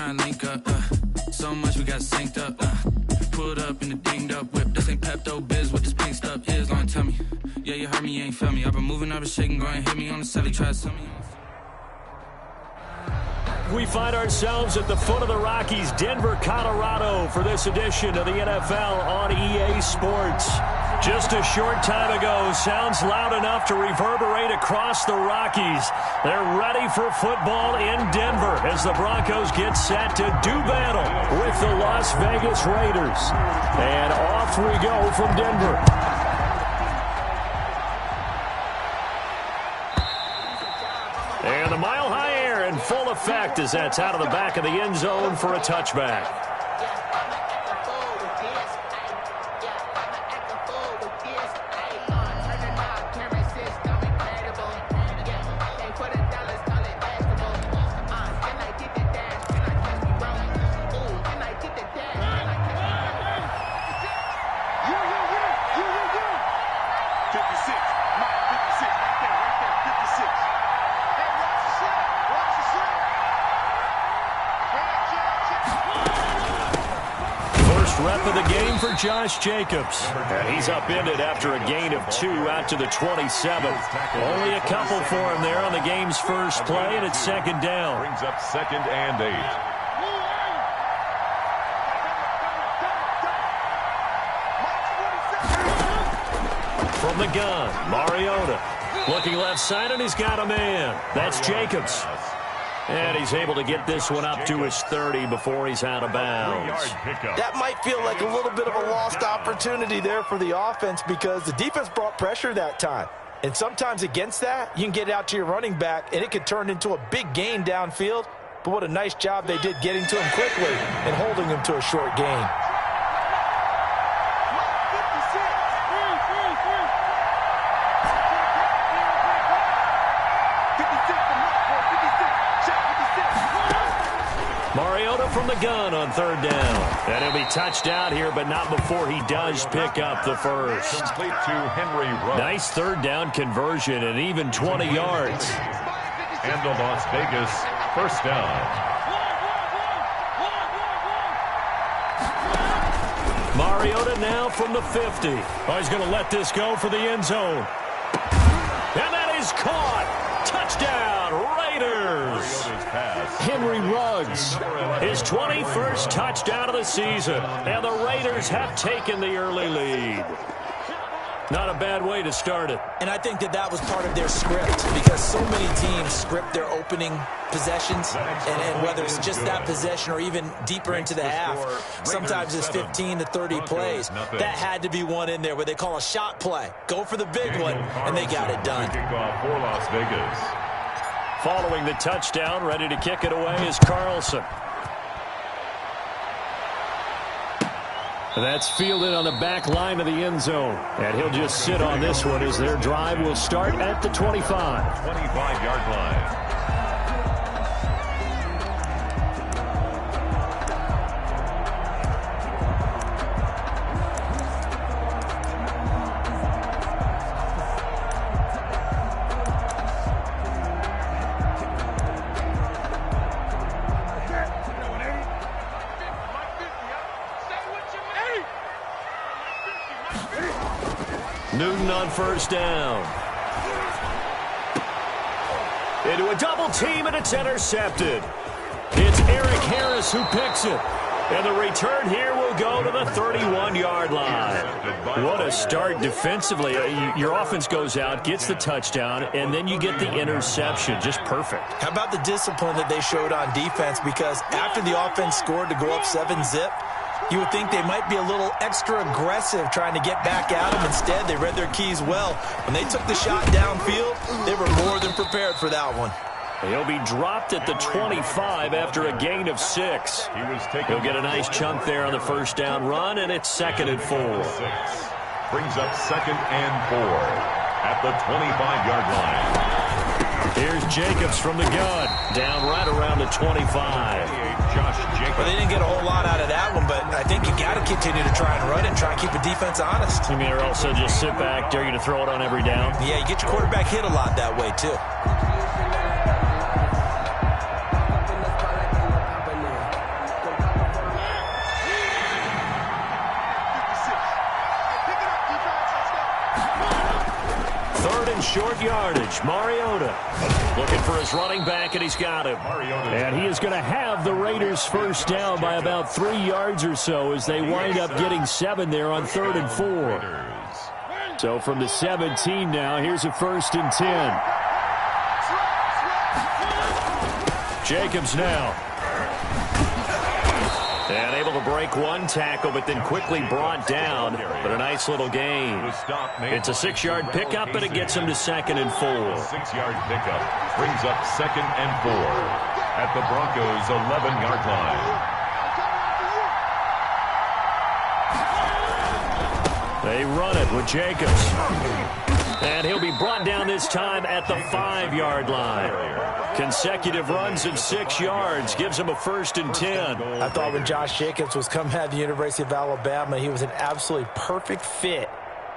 trying to link up. So much we got synced up. Pulled up in the dinged up whip. This ain't Pepto Biz, what this pink stuff is. Long tell me. Yeah, you heard me, you ain't felt me. I've been moving, I've been shaking, go and hit me on the celly, try to sell me. We find ourselves at the foot of the Rockies, Denver, Colorado, for this edition of the NFL on EA Sports. Just a short time ago, sounds loud enough to reverberate across the Rockies. They're ready for football in Denver as the Broncos get set to do battle with the Las Vegas Raiders. And off we go from Denver. And the mile-high air in full effect as that's out of the back of the end zone for a touchback. Rep of the game for Josh Jacobs. And he's upended after a gain of 2 out to the 27. Only a couple for him there on the game's first play, and it's second down. Brings up 2nd and 8. From the gun, Mariota. Looking left side, and he's got a man. That's Jacobs. And he's able to get this one up to his 30 before he's out of bounds. That might feel like a little bit of a lost opportunity there for the offense because the defense brought pressure that time. And sometimes against that, you can get it out to your running back, and it could turn into a big gain downfield. But what a nice job they did getting to him quickly and holding him to a short gain. Mariota from the gun on 3rd down. And he'll be touched out here, but not before he does pick up the first. Complete to Henry Ruggs. Nice 3rd down conversion and even 20 yards. And the Las Vegas first down. Mariota now from the 50. Oh, he's going to let this go for the end zone. And that is caught. Touchdown, Raiders. Henry Ruggs, his 21st touchdown of the season. And the Raiders have taken the early lead. Not a bad way to start it. And I think that was part of their script because so many teams script their opening possessions. And whether it's just that possession or even deeper into the half, sometimes it's 15 to 30 plays. That had to be one in there where they call a shot play. Go for the big one, and they got it done. Kickoff for Las Vegas. Following the touchdown, ready to kick it away is Carlson. That's fielded on the back line of the end zone. And he'll just sit on this one as their drive will start at the 25. 25-yard line. Newton on first down. Into a double team, and it's intercepted. It's Eric Harris who picks it. And the return here will go to the 31-yard line. What a start defensively. Your offense goes out, gets the touchdown, and then you get the interception. Just perfect. How about the discipline that they showed on defense? Because after the offense scored to go up 7-zip, you would think they might be a little extra aggressive trying to get back at them. Instead, they read their keys well. When they took the shot downfield, they were more than prepared for that one. He'll be dropped at the 25 after a gain of 6. He'll get a nice chunk there on the first down run, and it's 2nd and 4. Brings up 2nd and 4 at the 25-yard line. Here's Jacobs from the gun, down right around the 25. Well, they didn't get a whole lot out of that one, but I think you got to continue to try and run and try and keep the defense honest. You mean, or also just sit back, dare you to throw it on every down? Yeah, you get your quarterback hit a lot that way, too. short yardage. Mariota looking for his running back, and he's got him. And he is going to have the Raiders first down by about 3 yards or so as they wind up getting 7 there on 3rd and 4. So from the 17 now, here's a 1st and 10. Jacobs now. And able to break 1 tackle, but then quickly brought down. But a nice little gain. It's a 6-yard pickup, and it gets him to 2nd and 4. 6-yard pickup brings up 2nd and 4 at the Broncos' 11-yard line. They run it with Jacobs. And he'll be brought down this time at the 5-yard line. Consecutive runs of 6 yards gives him a 1st and 10. I thought when Josh Jacobs was coming out of the University of Alabama, he was an absolutely perfect fit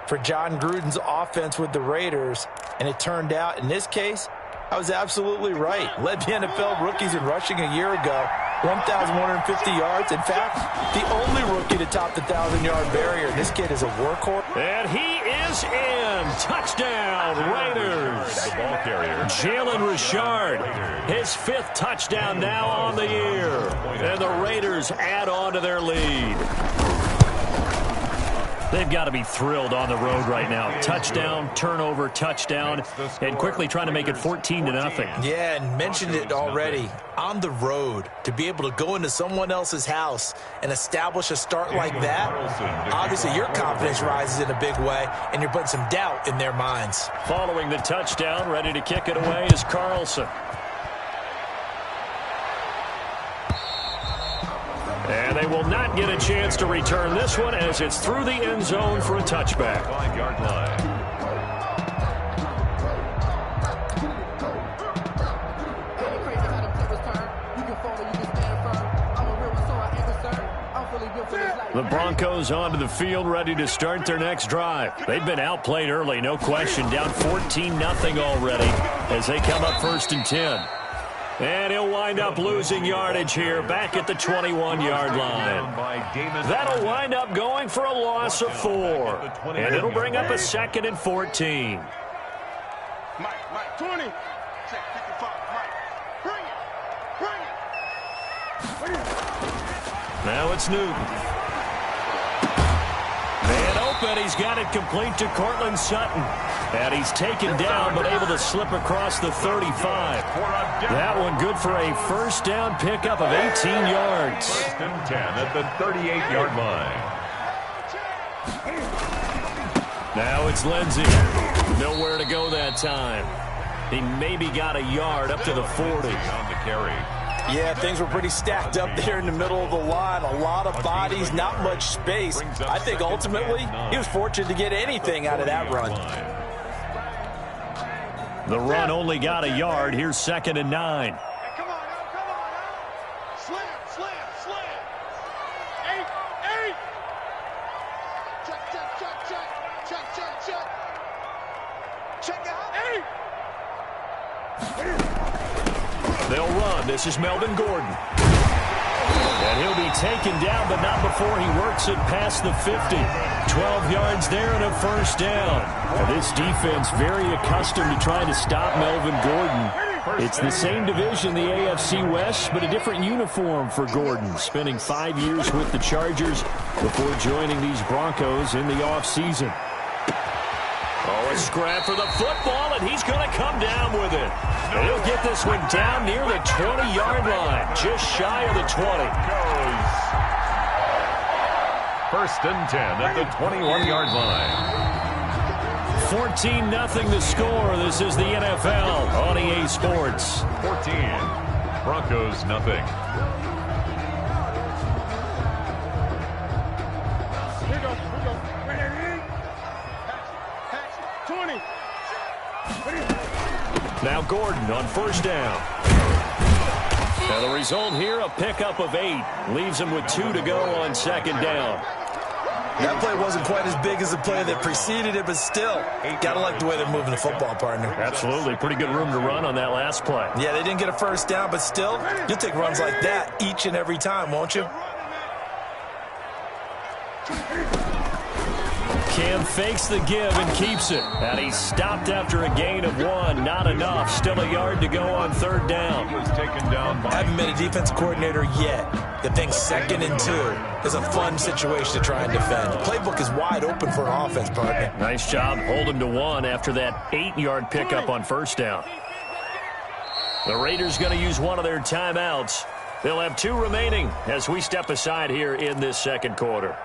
for John Gruden's offense with the Raiders. And it turned out, in this case, I was absolutely right. Led the NFL rookies in rushing a year ago. 1,150 yards. In fact, the only rookie to top the 1,000-yard barrier. This kid is a workhorse. And he is in. Touchdown, Raiders. The ball carrier, Jalen Richard, his 5th touchdown now on the year. And the Raiders add on to their lead. They've got to be thrilled on the road right now. Touchdown, turnover, touchdown, and quickly trying to make it 14-0. Yeah, and mentioned it already. On the road, to be able to go into someone else's house and establish a start like that, obviously your confidence rises in a big way, and you're putting some doubt in their minds. Following the touchdown, ready to kick it away is Carlson. And they will not get a chance to return this one as it's through the end zone for a touchback. 5-yard line. The Broncos onto the field ready to start their next drive. They've been outplayed early, no question. Down 14-0 already as they come up 1st and 10. And he'll wind up losing yardage here back at the 21-yard line. That'll wind up going for a loss of 4. And it'll bring up a 2nd and 14. Mike, 20. Check 55. Mike, bring it. Now it's Newton. And open, he's got it complete to Cortland Sutton. And he's taken down, but able to slip across the 35. That one good for a 1st down pickup of 18 yards. 1st and 10 at the 38-yard line. Now it's Lindsey. Nowhere to go that time. He maybe got a yard up to the 40. On the carry. Yeah, things were pretty stacked up there in the middle of the line. A lot of bodies, not much space. I think ultimately he was fortunate to get anything out of that run. The run only got a yard. Here's 2nd and 9. Hey, come on. Slam. 8. Check out. 8. They'll run. This is Melvin Gordon. And he'll be taken down, but not before he works it past the 50. 12 yards there and a 1st down. And this defense very accustomed to trying to stop Melvin Gordon. It's the same division, the AFC West, but a different uniform for Gordon, spending 5 years with the Chargers before joining these Broncos in the offseason. Oh, a scrap for the football, and he's going to come down with it. And he'll get this one down near the 20-yard line, just shy of the 20. 1st and 10 at the 21-yard line. 14-0 the score. This is the NFL on EA Sports. 14. Broncos, nothing. Here we go. Patch. 20. Now Gordon on 1st down. Now the result here, a pickup of 8. Leaves him with 2 to go on 2nd down. That play wasn't quite as big as the play that preceded it, but still, got to like the way they're moving the football, partner. Absolutely. Pretty good room to run on that last play. Yeah, they didn't get a 1st down, but still, you'll take runs like that each and every time, won't you? Cam fakes the give and keeps it. And he's stopped after a gain of 1. Not enough. Still a yard to go on third down. He was taken down by... Haven't been a defense coordinator yet. The thing 2nd and 2 is a fun situation to try and defend. The playbook is wide open for an offense, partner. Nice job holding to 1 after that 8-yard pickup on first down. The Raiders going to use one of their timeouts. They'll have 2 remaining as we step aside here in this second quarter.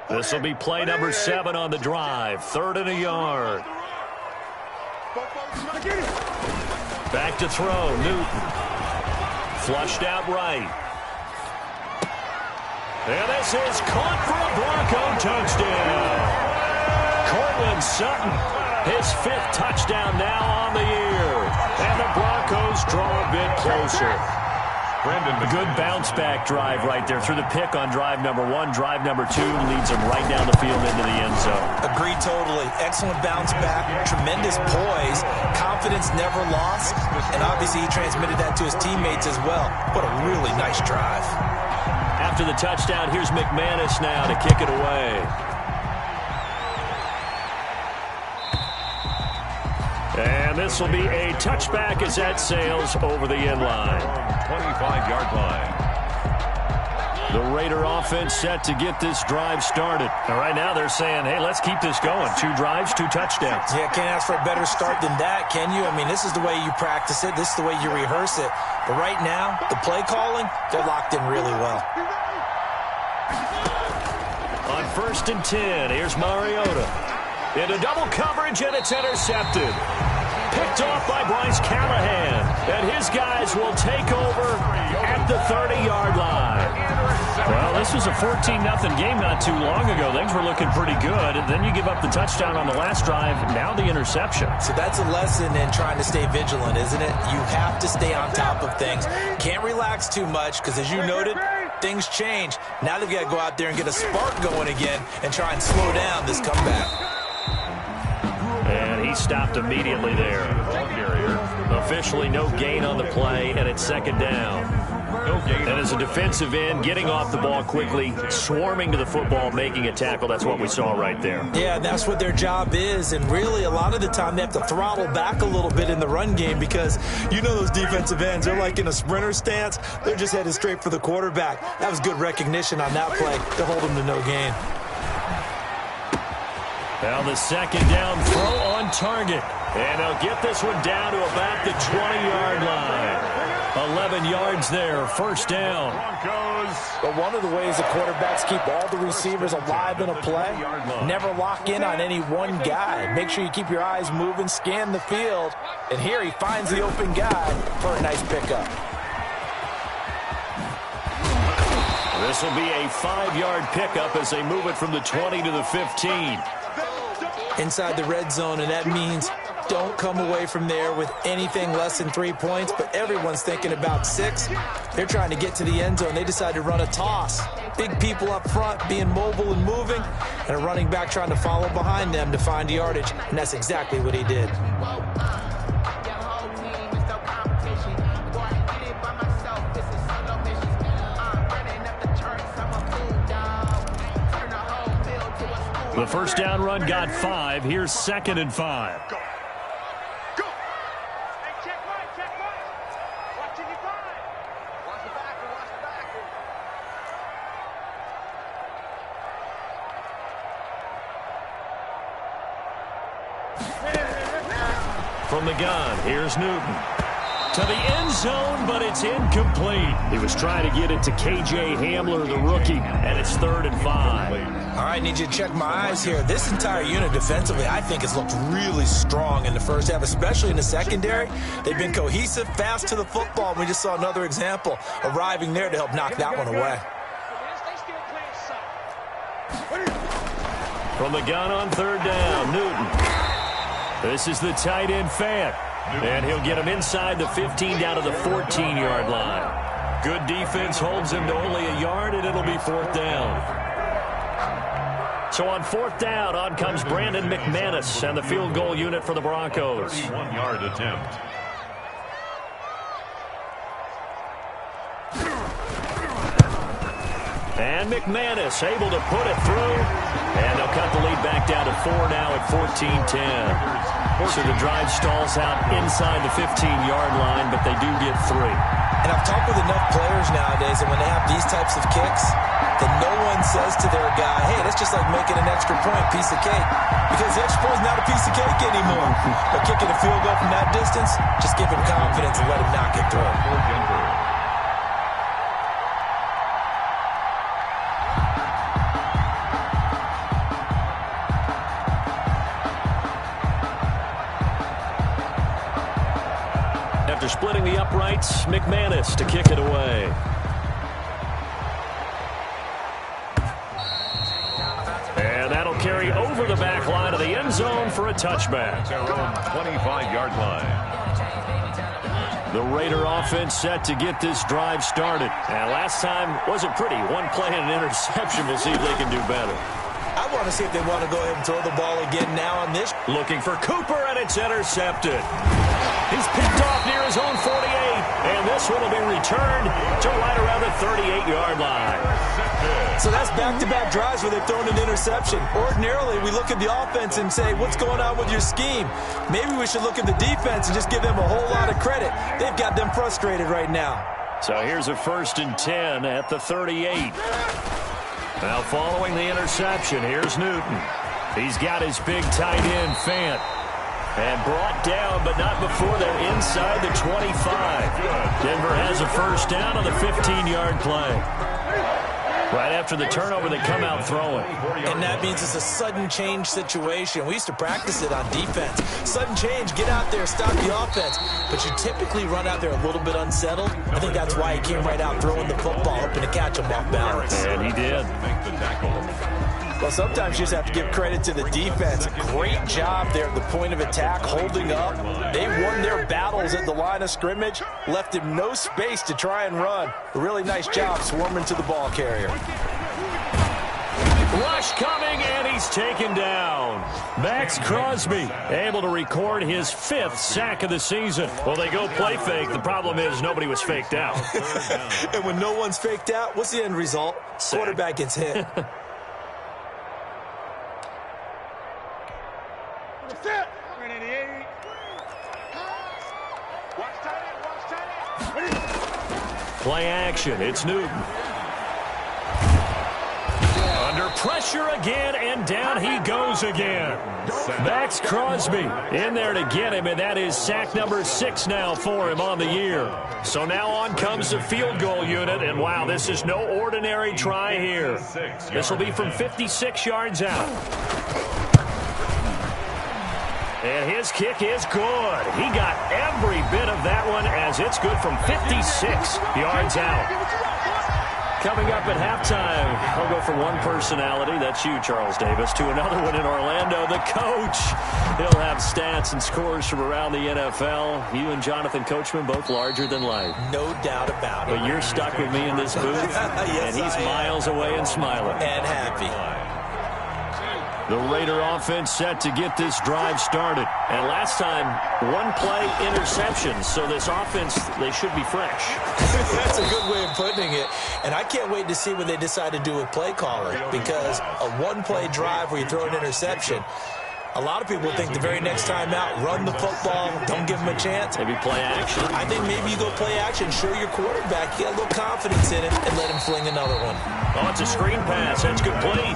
This will be play number 7 on the drive. 3rd and a yard. Back to throw. Newton. Flushed out right. And this is caught for a Bronco touchdown. Cortland Sutton, his 5th touchdown now on the year. And the Broncos draw a bit closer. A good bounce-back drive right there through the pick on drive number 1. Drive number 2 leads them right down the field into the end zone. Agreed totally. Excellent bounce-back, tremendous poise, confidence never lost, and obviously he transmitted that to his teammates as well. What a really nice drive. After the touchdown, here's McManus now to kick it away. And this will be a touchback as that sails over the end line. 25-yard line. The Raider offense set to get this drive started. And right now they're saying, hey, let's keep this going. 2 drives, 2 touchdowns. Yeah, can't ask for a better start than that, can you? I mean, this is the way you practice it. This is the way you rehearse it. But right now, the play calling, they're locked in really well. On 1st and 10, here's Mariota. Into double coverage, and it's intercepted. Picked off by Bryce Callahan. And his guys will take over at the 30-yard line. Well, this was a 14-0 game not too long ago. Things were looking pretty good. And then you give up the touchdown on the last drive. Now the interception. So that's a lesson in trying to stay vigilant, isn't it? You have to stay on top of things. Can't relax too much because, as you noted, things change. Now they've got to go out there and get a spark going again and try and slow down this comeback. And he stopped immediately there. Officially no gain on the play, and it's 2nd down. And as a defensive end, getting off the ball quickly, swarming to the football, making a tackle, that's what we saw right there. Yeah, that's what their job is, and really a lot of the time they have to throttle back a little bit in the run game because you know those defensive ends, they're like in a sprinter stance. They're just headed straight for the quarterback. That was good recognition on that play to hold them to no gain. Now the 2nd down throw on target. And they'll get this one down to about the 20-yard line. 11 yards there, 1st down. But one of the ways the quarterbacks keep all the receivers alive in a play, never lock in on any one guy. Make sure you keep your eyes moving, scan the field. And here he finds the open guy for a nice pickup. This will be a 5-yard pickup as they move it from the 20 to the 15. Inside the red zone, and that means don't come away from there with anything less than 3 points, but everyone's thinking about 6. They're trying to get to the end zone. They decide to run a toss. Big people up front being mobile and moving, and a running back trying to follow behind them to find yardage, and that's exactly what he did. The 1st down run got 5. Here's 2nd and 5. Go. Go. Hey, check right. Watch your five. Watch the backer. From the gun, here's Newton. To the end zone, but it's incomplete. He was trying to get it to K.J. Hamler, the rookie, and it's 3rd and 5. All right, need you to check my eyes here. This entire unit defensively, I think, has looked really strong in the first half, especially in the secondary. They've been cohesive, fast to the football, and we just saw another example arriving there to help knock that one away. From the gun on 3rd down, Newton. This is the tight end Fant. And he'll get him inside the 15 down to the 14-yard line. Good defense holds him to only a yard, and it'll be 4th down. So on 4th down, on comes Brandon McManus and the field goal unit for the Broncos. 31-yard attempt. And McManus able to put it through. And they'll cut the lead back down to 4 now at 14-10. So the drive stalls out inside the 15-yard line, but they do get 3. And I've talked with enough players nowadays, and when they have these types of kicks, that no one says to their guy, hey, that's just like making an extra point, piece of cake. Because the extra point is not a piece of cake anymore. But kicking a field goal from that distance, just give him confidence and let him knock it through. After splitting the uprights, McManus to kick it away. And that'll carry over the back line of the end zone for a touchback. Their own 25-yard line. The Raider offense set to get this drive started. And last time wasn't pretty. One play and an interception. We'll see if they can do better. I want to see if they want to go ahead and throw the ball again now on this. Looking for Cooper, and it's intercepted. He's picked off near his own 48, and this one will be returned to right around the 38-yard line. So that's back-to-back drives where they've thrown an interception. Ordinarily, we look at the offense and say, what's going on with your scheme? Maybe we should look at the defense and just give them a whole lot of credit. They've got them frustrated right now. So here's a 1st and 10 at the 38. Now following the interception, here's Newton. He's got his big tight end, Fant. And brought down, but not before they're inside the 25. Denver has a 1st down on the 15-yard play. Right after the turnover, they come out throwing. And that means it's a sudden change situation. We used to practice it on defense. Sudden change, get out there, stop the offense. But you typically run out there a little bit unsettled. I think that's why he came right out throwing the football, hoping to catch him off balance. And he did. Make the tackle. Well, sometimes you just have to give credit to the defense. Great job there at the point of attack, holding up. They won their battles at the line of scrimmage, left him no space to try and run. A really nice job swarming to the ball carrier. Rush coming, and he's taken down. Max Crosby able to record his 5th sack of the season. Well, they go play fake. The problem is nobody was faked out. And when no one's faked out, what's the end result? Sack. Quarterback gets hit. Play action. It's Newton. Under pressure again, and down he goes again. Max Crosby in there to get him, and that is sack number 6 now for him on the year. So now on comes the field goal unit, and wow, this is no ordinary try here. This will be from 56 yards out. And his kick is good. He got every bit of that one as it's good from 56 yards out. Coming up at halftime, I'll go from one personality, that's you, Charles Davis, to another one in Orlando, the coach. He'll have stats and scores from around the NFL. You and Jonathan Coachman, both larger than life. No doubt about it. But you're stuck with me in this booth, Yes, and he's miles away and smiling. And happy. The Raider offense set to get this drive started. And last time, one play interception. So this offense, they should be fresh. That's a good way of putting it. And I can't wait to see what they decide to do with play calling. Because a one-play drive where you throw an interception, a lot of people think the very next time out, run the football, don't give him a chance. Maybe play action. I think maybe you go play action, show your quarterback, you got a little confidence in him, and let him fling another one. Oh, it's a screen pass. That's complete.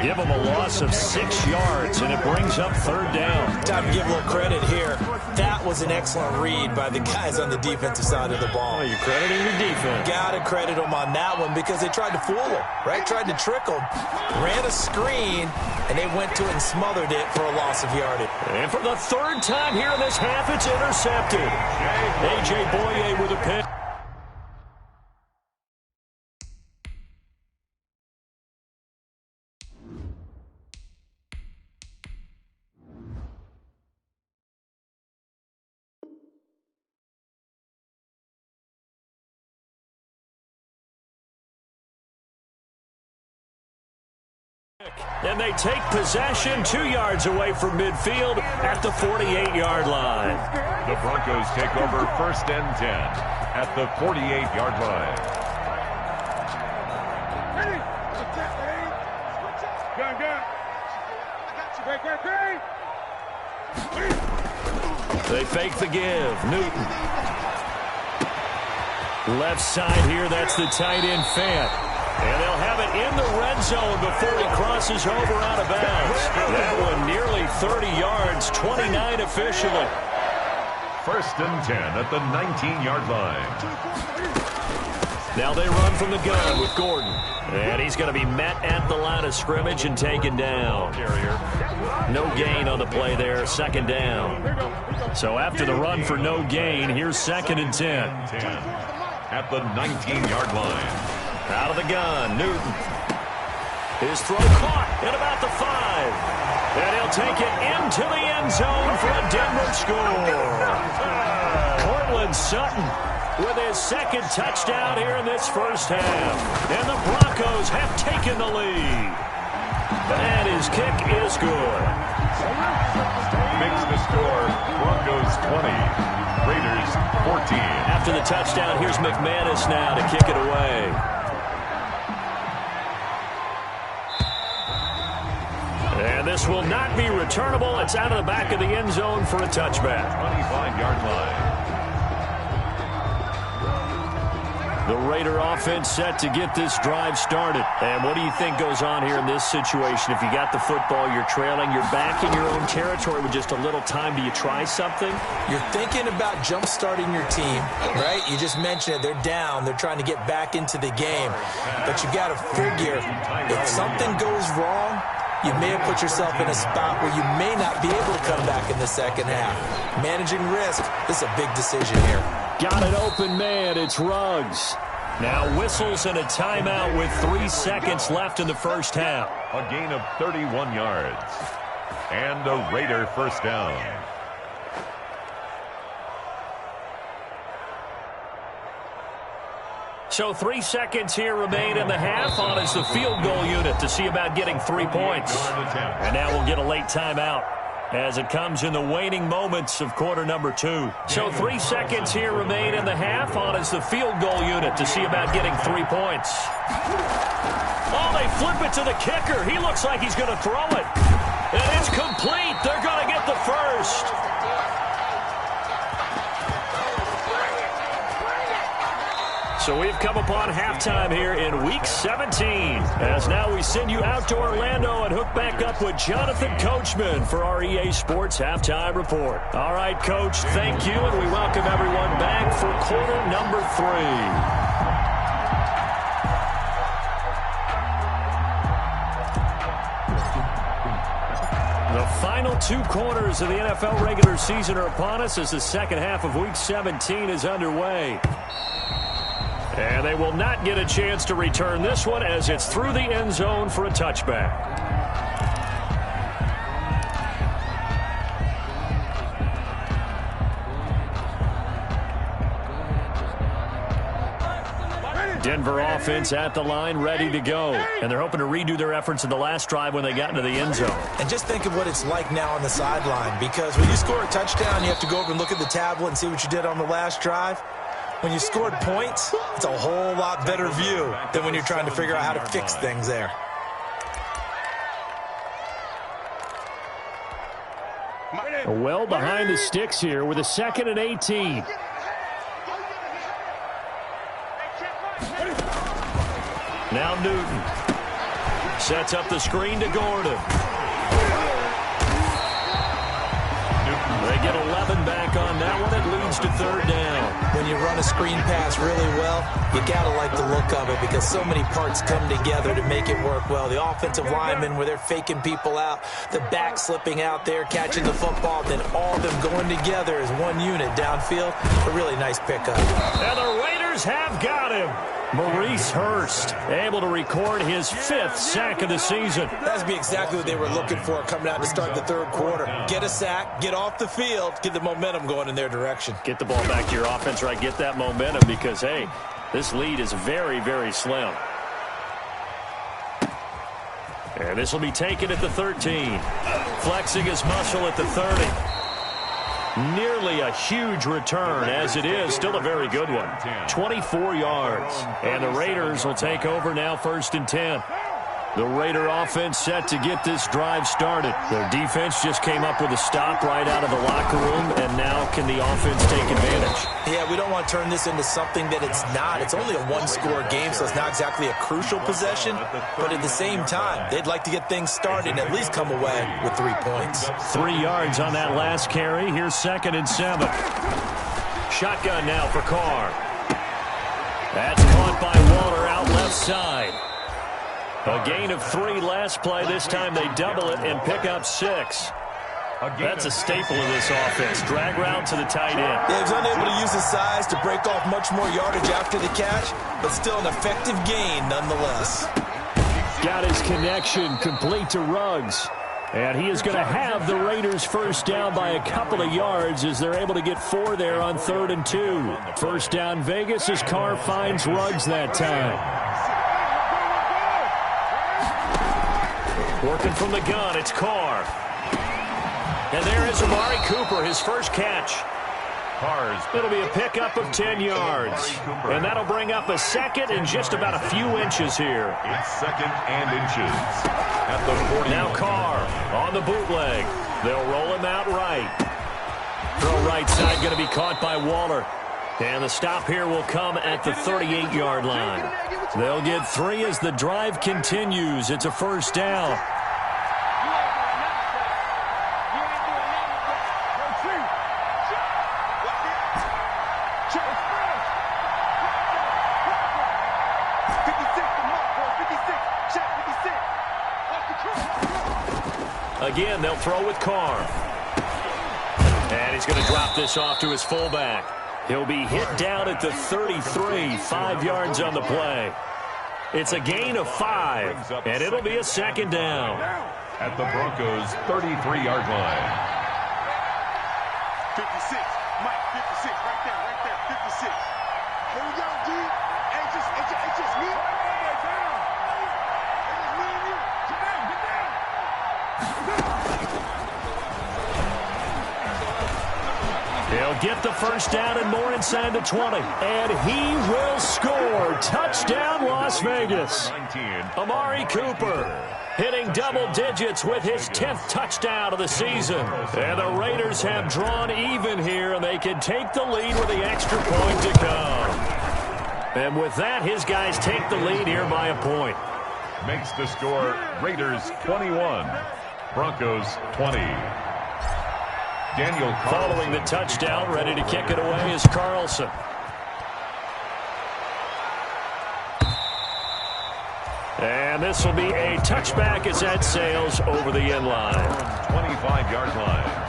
Give him a loss of 6 yards, and it brings up 3rd down. Time to give a little credit here. That was an excellent read by the guys on the defensive side of the ball. Oh, you're crediting the defense. Got to credit them on that one because they tried to fool him, right? Tried to trick him. Ran a screen, and they went to it and smothered it for a loss of yardage. And for the 3rd time here in this half, it's intercepted. A.J. Boye with a pick. And they take possession 2 yards away from midfield at the 48-yard line. The Broncos take over 1st and 10 at the 48-yard line. They fake the give. Newton. Left side here, that's the tight end Fant. And they'll have it in the red zone before he crosses over out of bounds. That one nearly 30 yards, 29 officially. 1st and 10 at the 19-yard line. Now they run from the gun with Gordon. And he's going to be met at the line of scrimmage and taken down. No gain on the play there, 2nd down. So after the run for no gain, here's 2nd and 10. At the 19-yard line. Out of the gun, Newton. His throw caught at about the 5. And he'll take it into the end zone for a Denver score. Cortland Sutton with his 2nd touchdown here in this first half. And the Broncos have taken the lead. And his kick is good. Makes the score Broncos 20, Raiders 14. After the touchdown, here's McManus now to kick it away. And this will not be returnable. It's out of the back of the end zone for a touchback. 25-yard line. The Raider offense set to get this drive started. And what do you think goes on here in this situation? If you got the football, you're trailing, you're back in your own territory with just a little time. Do you try something? You're thinking about jump-starting your team, right? You just mentioned it. They're down. They're trying to get back into the game. But you got to figure, if something goes wrong, you may have put yourself in a spot where you may not be able to come back in the second half. Managing risk, this is a big decision here. Got an open man. It's Ruggs. Now whistles and a timeout with 3 seconds left in the first half. A gain of 31 yards. And a Raider first down. So 3 seconds here remain in the half. On is the field goal unit to see about getting 3 points. And now we'll get a late timeout as it comes in the waning moments of quarter number 2. So 3 seconds here remain in the half. On is the field goal unit to see about getting 3 points. Oh, they flip it to the kicker. He looks like he's going to throw it. And it's complete. They're going to get the first. So we've come upon halftime here in Week 17. As now we send you out to Orlando and hook back up with Jonathan Coachman for our EA Sports Halftime Report. All right, Coach, thank you, and we welcome everyone back for quarter number 3. The final 2 quarters of the NFL regular season are upon us as the second half of Week 17 is underway. And they will not get a chance to return this one as it's through the end zone for a touchback. Denver offense at the line, ready to go. And they're hoping to redo their efforts in the last drive when they got into the end zone. And just think of what it's like now on the sideline, because when you score a touchdown, you have to go over and look at the tablet and see what you did on the last drive. When you scored points, it's a whole lot better view than when you're trying to figure out how to fix things there. Well behind the sticks here with a 2nd and 18. Now Newton sets up the screen to Gordon. They get 11 back on that one. It leads to 3rd down. When you run a screen pass really well, you got to like the look of it because so many parts come together to make it work well. The offensive linemen where they're faking people out, the back slipping out there, catching the football, then all of them going together as one unit downfield. A really nice pickup. And the Raiders have got him. Maurice Hurst able to record his 5th sack of the season. That's be exactly what they were looking for coming out to start the 3rd quarter. Get a sack, get off the field, get the momentum going in their direction. Get the ball back to your offense, right? Get that momentum because, hey, this lead is very, very slim. And this will be taken at the 13. Flexing his muscle at the 30. Nearly a huge return, as it is. Still a very good one. 24 yards. And the Raiders will take over now, 1st and 10. The Raider offense set to get this drive started. Their defense just came up with a stop right out of the locker room, and now can the offense take advantage? Yeah, we don't want to turn this into something that it's not. It's only a one-score game, so it's not exactly a crucial possession. But at the same time, they'd like to get things started and at least come away with 3 points. 3 yards on that last carry. Here's 2nd and 7. Shotgun now for Carr. That's caught by Waller out left side. A gain of 3 last play. This time they double it and pick up 6. That's a staple of this offense. Drag route to the tight end. Yeah, he's unable to use his size to break off much more yardage after the catch, but still an effective gain nonetheless. Got his connection complete to Ruggs. And he is going to have the Raiders first down by a couple of yards as they're able to get 4 there on 3rd and 2. First down Vegas as Carr finds Ruggs that time. Working from the gun, it's Carr. And there is Amari Cooper, his first catch. It'll be a pickup of 10 yards. And that'll bring up a 2nd and just about a few inches here. It's 2nd and inches at the 40. Now Carr on the bootleg. They'll roll him out right. Throw right side going to be caught by Waller. And the stop here will come at the 38-yard line. They'll get 3 as the drive continues. It's a first down. Again, they'll throw with Carr. And he's going to drop this off to his fullback. He'll be hit down at the 33, 5 yards on the play. It's a gain of 5, and it'll be a 2nd down. At the Broncos' 33-yard line. 56, Mike, 56, right there, 56. Here we go, G. It's just me. It's just me and you. Get down, get down. He'll get the first down and more inside the 20. And he will score. Touchdown, Las Vegas. Amari Cooper hitting double digits with his 10th touchdown of the season. And the Raiders have drawn even here, and they can take the lead with the extra point to come. And with that, his guys take the lead here by a point. Makes the score Raiders 21, Broncos 20. Daniel following the touchdown, ready to kick it away is Carlson. And this will be a touchback as that sails over the end line. 25-yard line.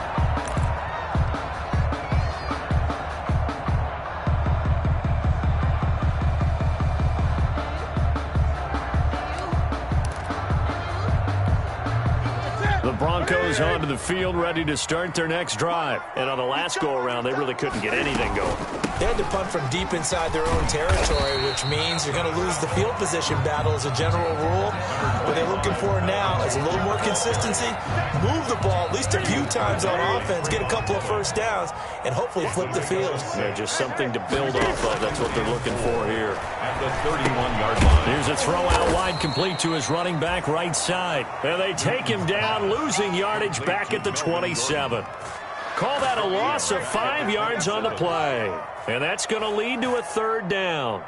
The Broncos onto the field, ready to start their next drive. And on the last go-around, they really couldn't get anything going. They had to punt from deep inside their own territory, which means you're going to lose the field position battle as a general rule. What they're looking for now is a little more consistency, move the ball at least a few times on offense, get a couple of first downs, and hopefully flip the field. Yeah, just something to build off of. That's what they're looking for here. At the 31-yard line. Here's a throw out wide, complete to his running back right side. And they take him down, losing yardage back at the 27. Call that a loss of 5 yards on the play. And that's going to lead to a third down.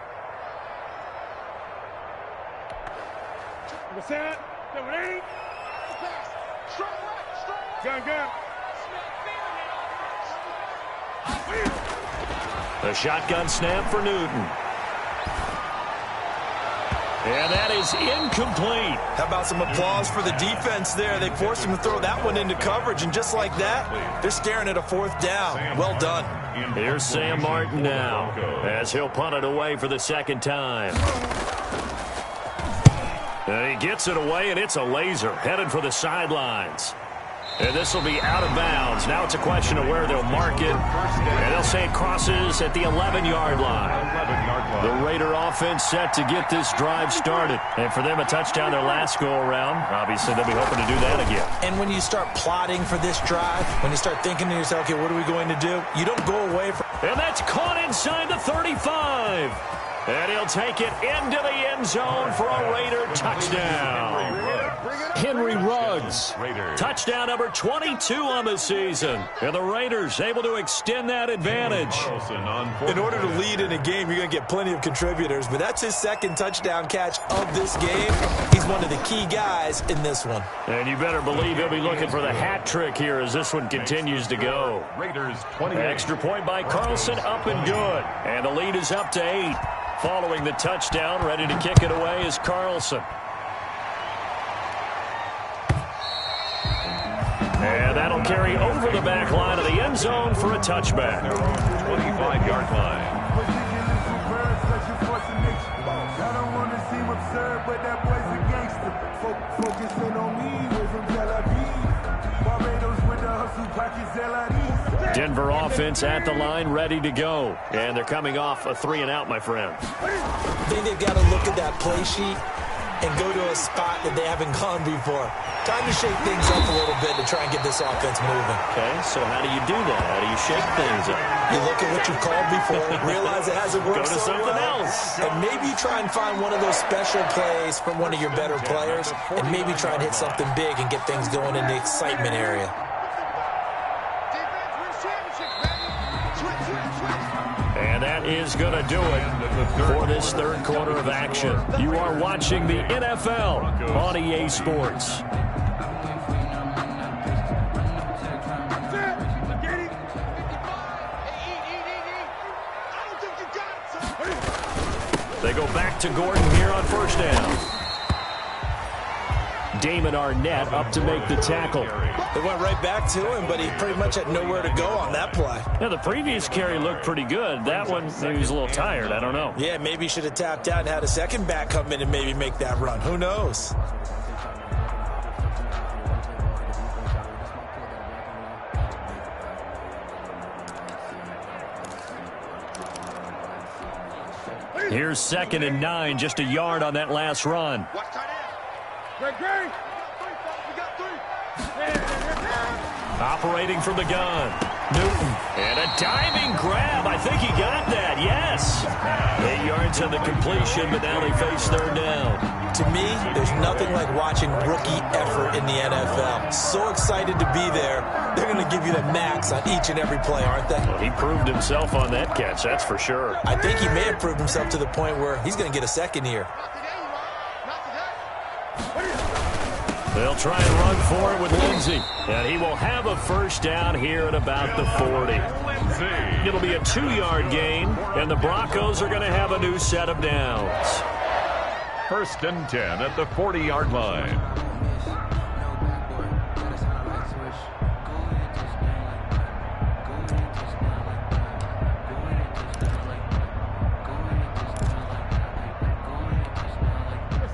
A shotgun snap for Newton. And that is incomplete. How about some applause for the defense there? They forced him to throw that one into coverage, and just like that, they're staring at a fourth down. Well done. Here's Sam Martin now, as he'll punt it away for the second time. And he gets it away, and it's a laser, headed for the sidelines. And this will be out of bounds. Now it's a question of where they'll mark it. And they'll say it crosses at the 11-yard line. The Raider offense set to get this drive started. And for them, a touchdown their last go-around. Obviously, they'll be hoping to do that again. And when you start plotting for this drive, when you start thinking to yourself, okay, what are we going to do? You don't go away from... And that's caught inside the 35. And he'll take it into the end zone for a Raider touchdown. Henry Ruggs, touchdown number 22 on the season. And the Raiders able to extend that advantage. In order to lead in a game, you're going to get plenty of contributors, but that's his second touchdown catch of this game. He's one of the key guys in this one. And you better believe he'll be looking for the hat trick here as this one continues to go. Raiders 20. Extra point by Carlson, up and good. And the lead is up to 8. Following the touchdown, ready to kick it away is Carlson. And that'll carry over the back line of the end zone for a touchback. 25-yard line. Denver offense at the line, ready to go. And they're coming off a 3-and-out, my friend. I think they've got to look at that play sheet and go to a spot that they haven't gone before. Time to shake things up a little bit to try and get this offense moving. Okay, so how do you do that? How do you shake things up? You look at what you've called before, realize it hasn't worked Go to so something well, else. and maybe try and find one of those special plays from one of your better players, and maybe try and hit something big and get things going in the excitement area. And that is going to do it for this third quarter of action. You are watching the NFL on EA Sports. They go back to Gordon here on first down. Damon Arnett up to make the tackle. They went right back to him, but he pretty much had nowhere to go on that play. Yeah, the previous carry looked pretty good. That one, maybe he was a little tired. I don't know. Yeah, maybe he should have tapped out and had a second back come in and maybe make that run. Who knows? Here's 2nd and 9, just a yard on that last run. Operating from the gun, Newton. And a diving grab. I think he got that, yes. 8 yards on the completion, but now they face third down. To me, there's nothing like watching rookie effort in the NFL. So excited to be there. They're going to give you the max on each and every play, aren't they? Well, he proved himself on that catch, that's for sure. I think he may have proved himself to the point where he's going to get a second here. They'll try and run for it with Lindsey. And he will have a first down here at about the 40. It'll be a 2-yard gain, and the Broncos are going to have a new set of downs. 1st and 10 at the 40-yard line.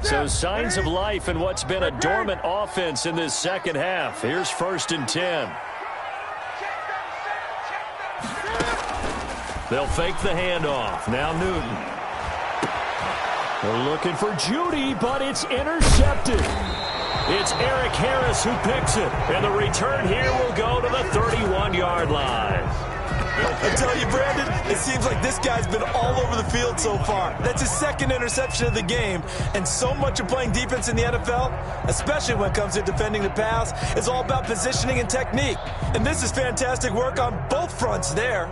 So signs of life in what's been a dormant offense in this second half. Here's 1st and 10. They'll fake the handoff. Now Newton. They're looking for Judy, but it's intercepted. It's Eric Harris who picks it. And the return here will go to the 31-yard line. I tell you, Brandon, it seems like this guy's been all over the field so far. That's his second interception of the game. And so much of playing defense in the NFL, especially when it comes to defending the pass, is all about positioning and technique. And this is fantastic work on both fronts there.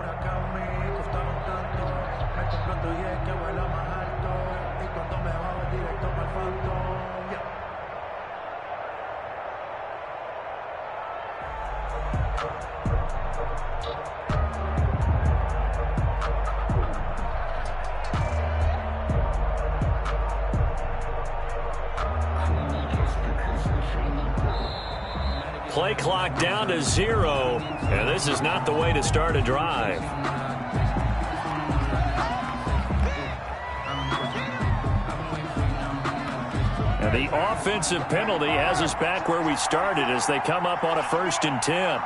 Play clock down to 0, and this is not the way to start a drive. And the offensive penalty has us back where we started as they come up on a 1st and 10.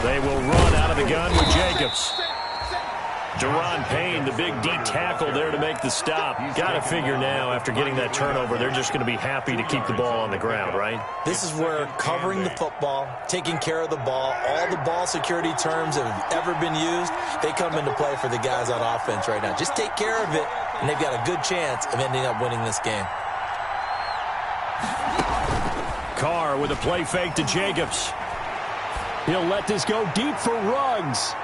They will run out of the gun with Jacobs. Deron Payne, the big D tackle there to make the stop. Got to figure now, after getting that turnover, they're just going to be happy to keep the ball on the ground, right? This is where covering the football, taking care of the ball, all the ball security terms that have ever been used, they come into play for the guys on offense right now. Just take care of it, and they've got a good chance of ending up winning this game. Carr with a play fake to Jacobs. He'll let this go deep for Ruggs.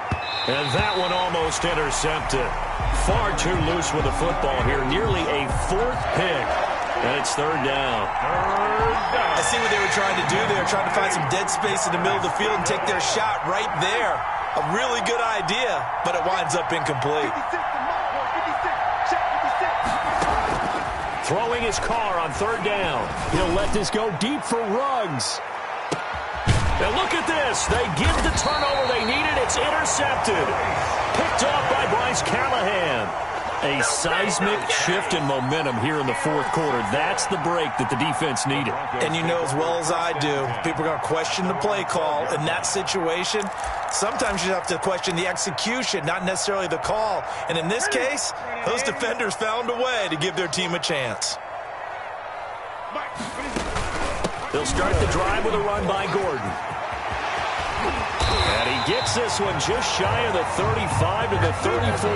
And that one almost intercepted. Far too loose with the football here. Nearly a fourth pick. And it's third down. I see what they were trying to do there, trying to find some dead space in the middle of the field and take their shot right there. A really good idea, but it winds up incomplete. Throwing his car on third down. He'll let this go deep for Ruggs. And look at this. They get the turnover they needed. It's intercepted. Picked off by Bryce Callahan. A seismic shift in momentum here in the fourth quarter. That's the break that the defense needed. And you know as well as I do, people are going to question the play call in that situation. Sometimes you have to question the execution, not necessarily the call. And in this case, those defenders found a way to give their team a chance. They'll start the drive with a run by Gordon. And he gets this one just shy of the 35 to the 34.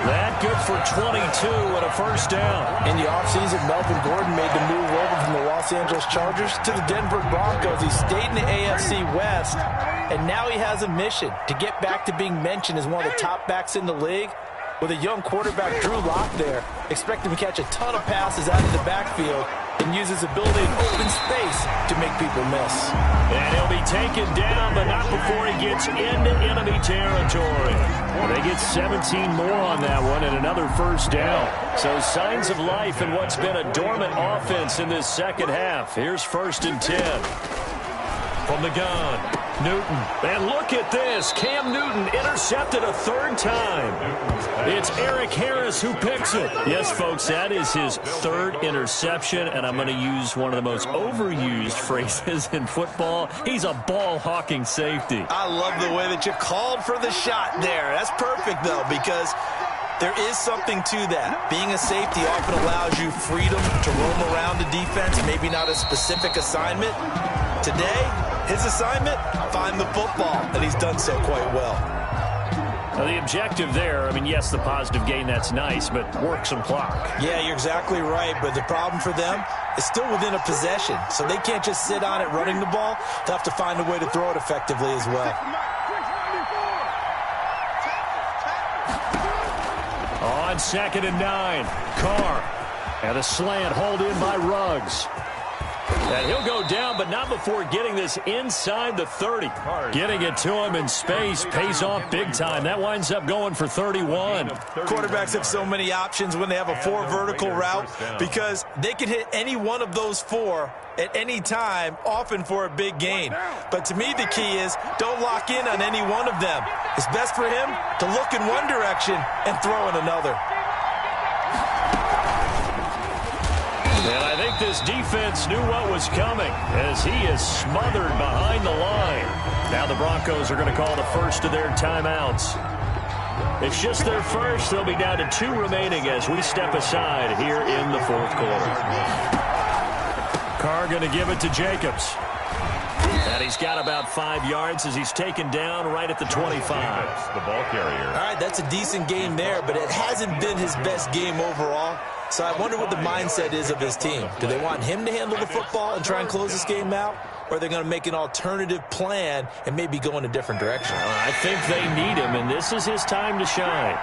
That good for 22 and a first down. In the offseason, Melvin Gordon made the move over from the Los Angeles Chargers to the Denver Broncos. He stayed in the AFC West, and now he has a mission to get back to being mentioned as one of the top backs in the league. With a young quarterback, Drew Lock there, expect him to catch a ton of passes out of the backfield and use his ability in open space to make people miss. And he'll be taken down, but not before he gets into enemy territory. They get 17 more on that one and another first down. So signs of life in what's been a dormant offense in this second half. Here's 1st and 10. From the gun, Newton. And look at this. Cam Newton intercepted a third time. It's Eric Harris who picks it. Yes, folks, that is his third interception, and I'm going to use one of the most overused phrases in football. He's a ball-hawking safety. I love the way that you called for the shot there. That's perfect, though, because there is something to that. Being a safety often allows you freedom to roam around the defense, maybe not a specific assignment. Today, his assignment, find the football, and he's done so quite well. Well, the objective there, I mean, yes, the positive gain, that's nice, but work some clock. Yeah, you're exactly right, but the problem for them is still within a possession, so they can't just sit on it running the ball. They'll have to find a way to throw it effectively as well. On 2nd and 9, Carr. And a slant hauled in by Ruggs. And he'll go down, but not before getting this inside the 30. Getting it to him in space pays off big time. That winds up going for 31. Quarterbacks have so many options when they have a 4 vertical route because they can hit any one of those 4 at any time, often for a big gain. But to me, the key is don't lock in on any one of them. It's best for him to look in one direction and throw in another. And I think this defense knew what was coming as he is smothered behind the line. Now the Broncos are going to call the first of their timeouts. It's just their first. They'll be down to 2 remaining as we step aside here in the fourth quarter. Carr going to give it to Jacobs. And he's got about 5 yards as he's taken down right at the 25. The ball carrier. All right, that's a decent game there, but it hasn't been his best game overall. So I wonder what the mindset is of his team. Do they want him to handle the football and try and close this game out? Or are they going to make an alternative plan and maybe go in a different direction? I think they need him, and this is his time to shine.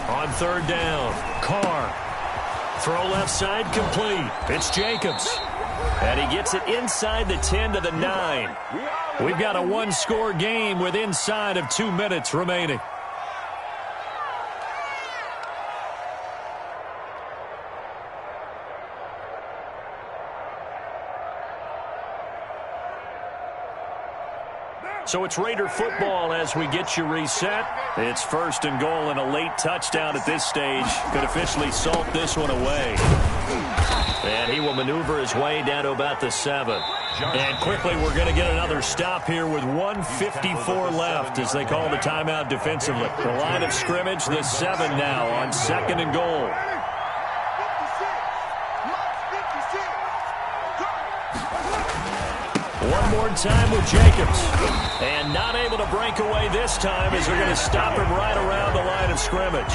On 3rd down, Carr. Throw left side complete. It's Jacobs. And he gets it inside the 10 to the 9. We've got a 1-score game with inside of 2 minutes remaining. So it's Raider football as we get you reset. It's 1st and goal, and a late touchdown at this stage could officially salt this one away. And he will maneuver his way down to about the 7. And quickly we're going to get another stop here with 1:54 left as they call the timeout defensively. The line of scrimmage, the 7 now on 2nd and goal. One more time with Jacobs. And not able to break away this time as they're going to stop him right around the line of scrimmage.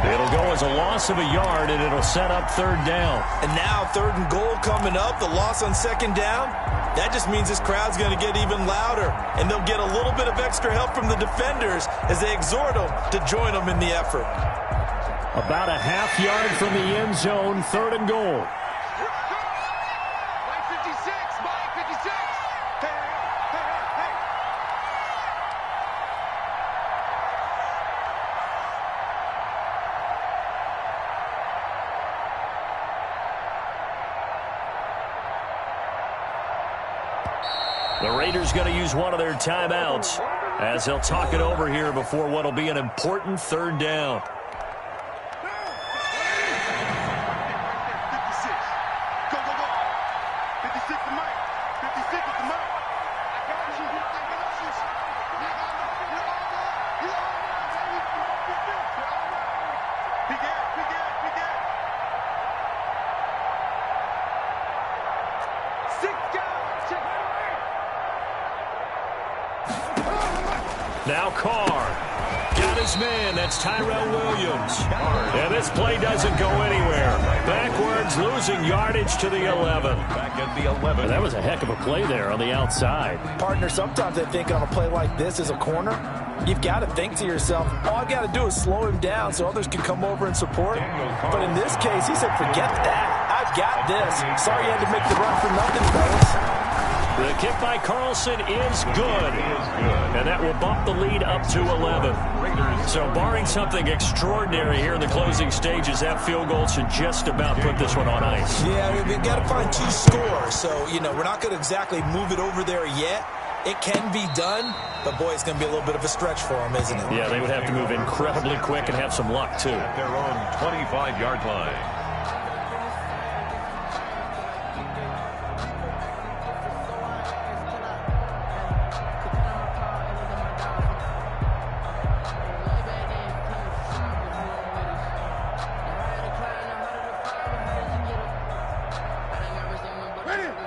It'll go as a loss of a yard, and it'll set up 3rd down. And now 3rd and goal coming up, the loss on 2nd down. That just means this crowd's going to get even louder, and they'll get a little bit of extra help from the defenders as they exhort them to join them in the effort. About a half yard from the end zone, 3rd and goal. The Raiders going to use one of their timeouts as they'll talk it over here before what will be an important 3rd down. Now Carr. Got his man. That's Tyrell Williams. And this play doesn't go anywhere. Backwards, losing yardage to the 11. Back at the 11. That was a heck of a play there on the outside. Partner, sometimes I think on a play like this as a corner, you've got to think to yourself, all I got to do is slow him down so others can come over and support. But in this case, he said, forget that. I've got this. Sorry you had to make the run for nothing, fellas. The kick by Carlson is good. And that will bump the lead up to 11. So barring something extraordinary here in the closing stages, that field goal should just about put this one on ice. Yeah, we've got to find 2 scores. So, we're not going to exactly move it over there yet. It can be done, but boy, it's going to be a little bit of a stretch for them, isn't it? Yeah, they would have to move incredibly quick and have some luck, too. At their own 25-yard line.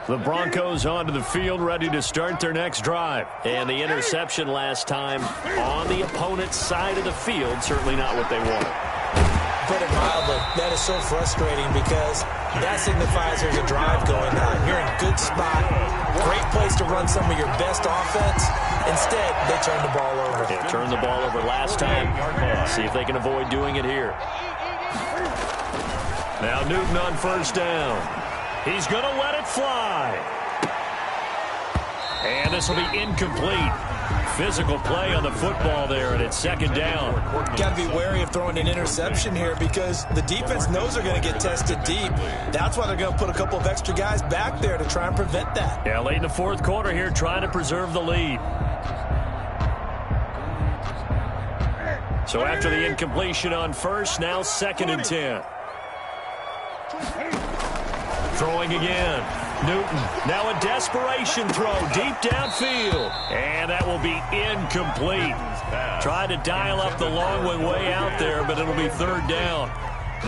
The Broncos onto the field, ready to start their next drive. And the interception last time on the opponent's side of the field, certainly not what they wanted. Put it mildly, that is so frustrating because that signifies there's a drive going on. You're in a good spot, great place to run some of your best offense. Instead, they turn the ball over. They turned the ball over last time. See if they can avoid doing it here. Now Newton on 1st down. He's going to let it fly. And this will be incomplete. Physical play on the football there, and it's 2nd down. Got to be wary of throwing an interception here because the defense knows they're going to get tested deep. That's why they're going to put a couple of extra guys back there to try and prevent that. Yeah, late in the 4th quarter here, trying to preserve the lead. So after the incompletion on 1st, now 2nd and 10. Throwing again. Newton. Now a desperation throw deep downfield. And that will be incomplete. Try to dial up the long one way out there, but it'll be 3rd down.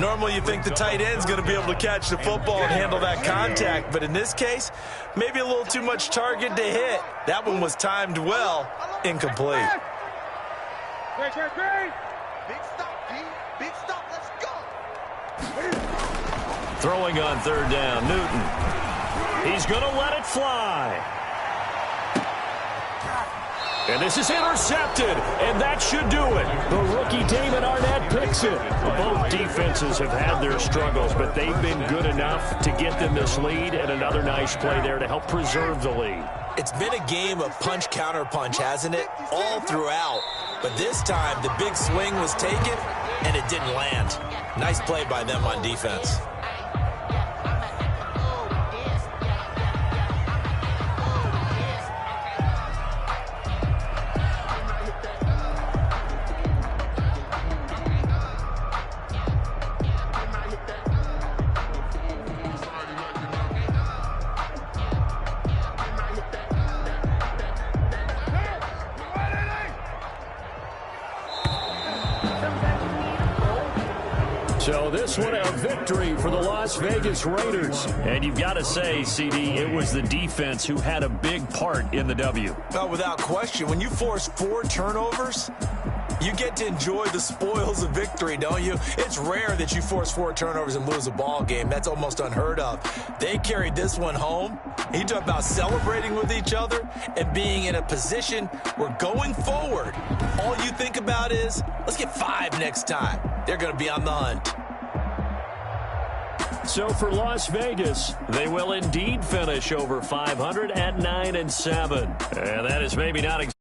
Normally you think the tight end's going to be able to catch the football and handle that contact, but in this case, maybe a little too much target to hit. That one was timed well. Incomplete. Big stop, D. Big stop. Let's go. Throwing on 3rd down, Newton. He's going to let it fly. And this is intercepted, and that should do it. The rookie Damon Arnett picks it. Both defenses have had their struggles, but they've been good enough to get them this lead, and another nice play there to help preserve the lead. It's been a game of punch-counter-punch, hasn't it? All throughout. But this time, the big swing was taken, and it didn't land. Nice play by them on defense. So this one a victory for the Las Vegas Raiders. And you've got to say, CD, it was the defense who had a big part in the W. Oh, without question. When you force 4 turnovers, you get to enjoy the spoils of victory, don't you? It's rare that you force 4 turnovers and lose a ball game. That's almost unheard of. They carried this one home. He talked about celebrating with each other and being in a position where going forward, all you think about is, let's get 5 next time. They're going to be on the hunt. So for Las Vegas, they will indeed finish over 500 at 9-7. And that is maybe not exactly